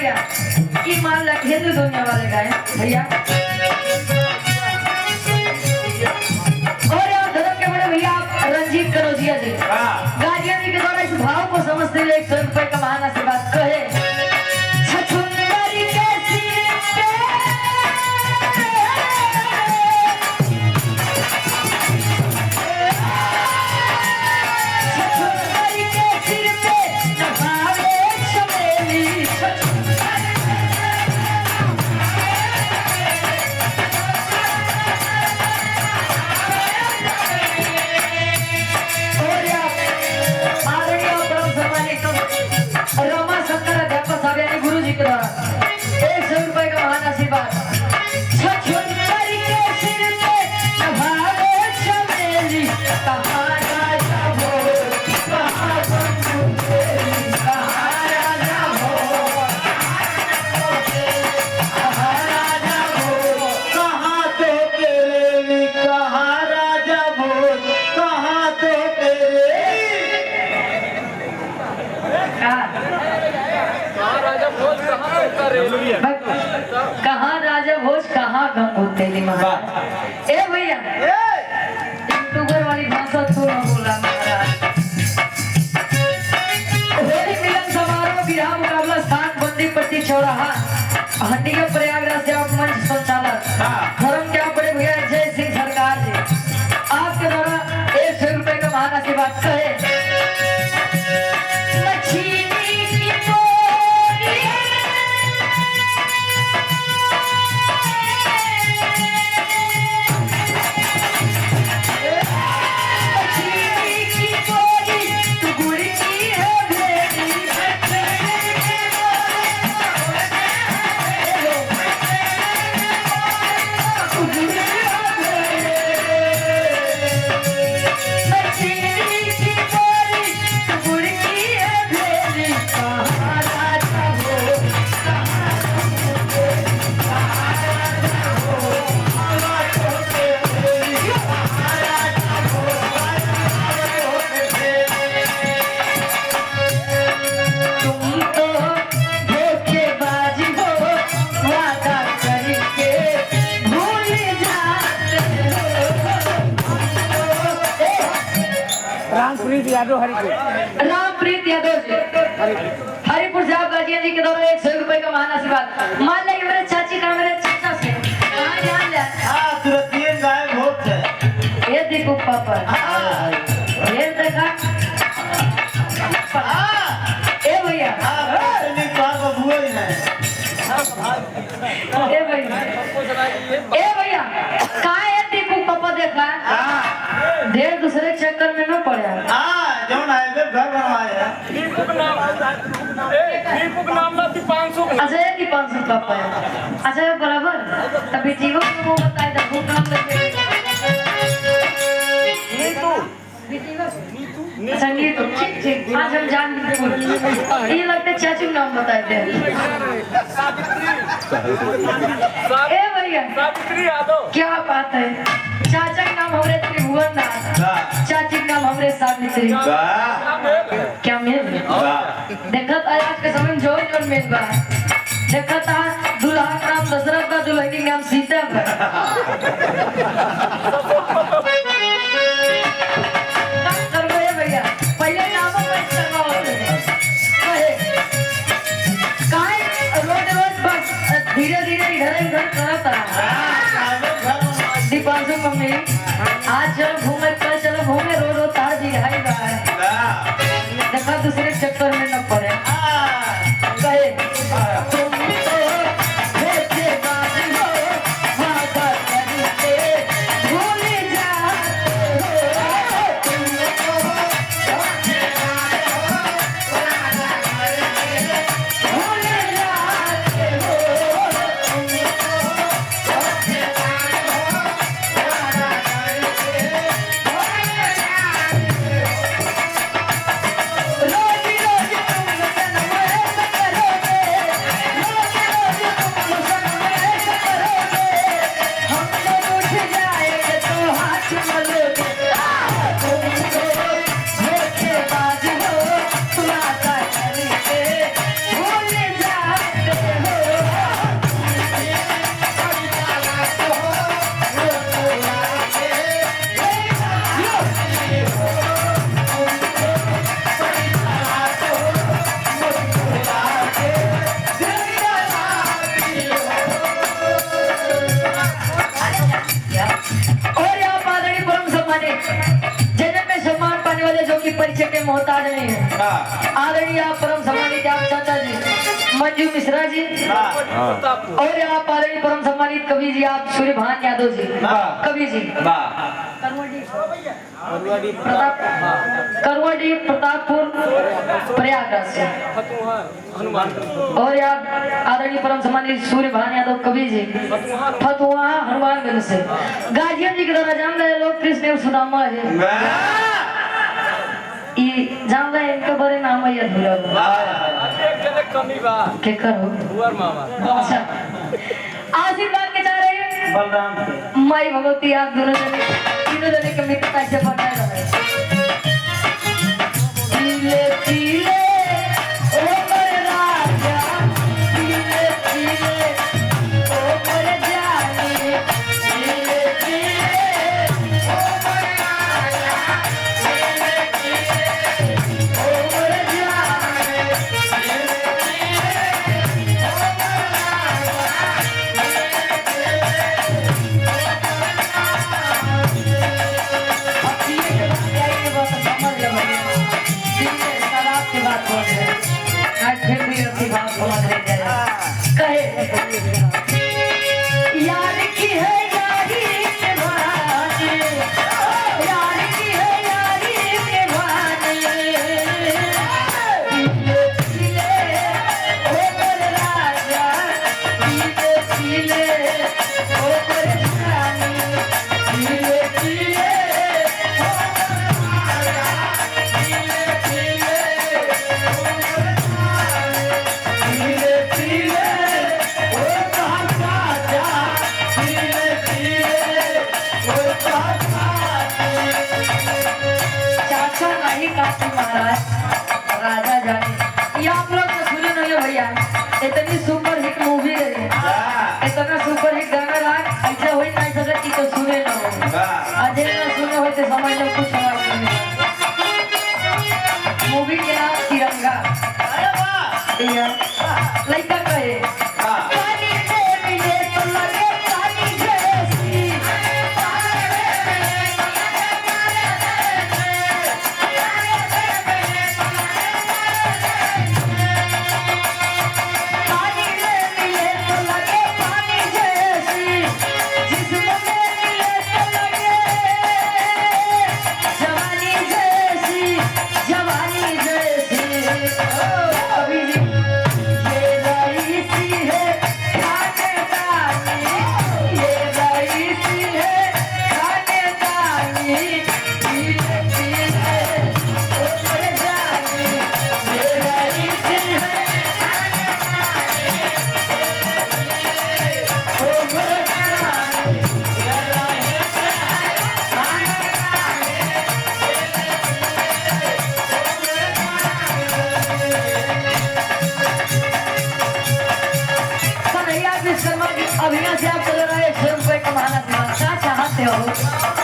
भैया ये मान ला हिंदू दुनिया वाले गाए भैया और यहाँ धर्म के बड़े भैया रंजीत कनौजिया जी गाजिया जी के द्वारा इस भाव को समझते हुए 100 रुपए का महान आशीर्वाद कहे कहाँ राजा भोज कहाँ गम होते महाराज। ए भैया यूट्यूबर वाली भाषा तो न बोला महाराज। होली मिलन समारोह विवाह मुकाबला स्थान बंदी पट्टी चौराहा हंडिया प्रयागराज से आप मंच संचालक धर्म क्या बड़े भैया जय सिंह सरकार जी आपके द्वारा 100 रुपए का महान आशीर्वाद कहे रामप्रीत यादव जी हरिपुर से आप गाजिया जी के द्वारा 100 रुपए का महान आशीर्वाद मान लेंगे मेरे चाची का मेरे चाचा से कहाँ ध्यान ले तुरंत गायब होते ये देखो पापा ये देखा ए भैया ए भैया कहाँ है देखो पापा देखा ढेर दूसरे चक्कर में न पड़े अच्छा ये दीपांशु पापा है अच्छा ये बराबर तभी जीवन में वो बताए था भूख नाम लेते संगीत ठीक ठीक आज हम जान ये लगता है चाचू नाम बताए थे ए भैया सावित्री यादव क्या बात है चाचा का नाम हमरे त्रिभुवन नाथ चाची का नाम हमरे सावित्री क्या मेल देखा था आज के समय में जो मेल बा देखा था दूल्हा का नाम दशरथ का दूल्हा की नाम सीता भैया पहले नाम धीरे धीरे इधर करता दीपांशु मम्मी आज चलो घूमे कल चलो घूमे रो तार भी हाई रहा है देखा दूसरे चक्कर में न पड़े रोजी के मोहताज नहीं है। आदरणीय आप परम सम्मानित आप चाचा जी मंजू मिश्रा जी और आप आदरणीय परम सम्मानित कवि जी आप सूर्यभान यादव जी कवि जी करवाडी प्रतापपुर प्रयागराज से और आप आदरणीय परम सम्मानित सूर्यभान यादव कवि जी फतुहा हनुमानगंज से गाजिया जी की तरह जान रहे लोग कृष्ण और सुदामा है ये जान रहे इनके बारे नाम है अधूरा के करो अच्छा आशीर्वाद के चाह रहे हैं बलराम माई भगवती आप दोनों जने तीनों जने के मित्रता से बनाए रहे पीले पीले ओ मेरे राजा पीले पीले ओ मेरे जानी पीले पीले ओ मेरे राजा पीले पीले ओ मेरे जानी पीले पीले ओ फिर भी अच्छी बात समझ लेते हैं कहे यार की है यारी के भाने यार की है यारी के भाने पीले पीले ओ मेरे राजा पीले पीले ओ मेरे रानी पीले पीले ओ मेरे राजा पीले पीले पीले पीले ओ राजा पीले पीले ओ चाचा नहीं काशी महाराज राजा जाने ये आप लोग तो सुने नहीं हो भैया इतनी सुपर हिट मूवी है इतना सुपर हिट गाना रहा ऐसा हो नहीं सकता कि तो सुने ना हो अजय ना सुने हो तो समझ लो कुछ समझ नहीं मूवी के नाम तिरंगा लड़का कहे पानी में मिले तो लगे पानी जैसी पानी में मिले तो लगे पानी जैसी जिस्म में मिले तो लगे जवानी जैसी जवानी जैसी अभी जी ये रईसी है खानेदानी ये रईसी है खानेदानी पीले पीले ओ मेरे जानी ये रईसी है खानेदानी ओ मेरे जानी ये रईसी है कन्हैया विश्वकर्मा की अभिनय से आप चल रहे 6 रुपए कमाना क्या चाहते हो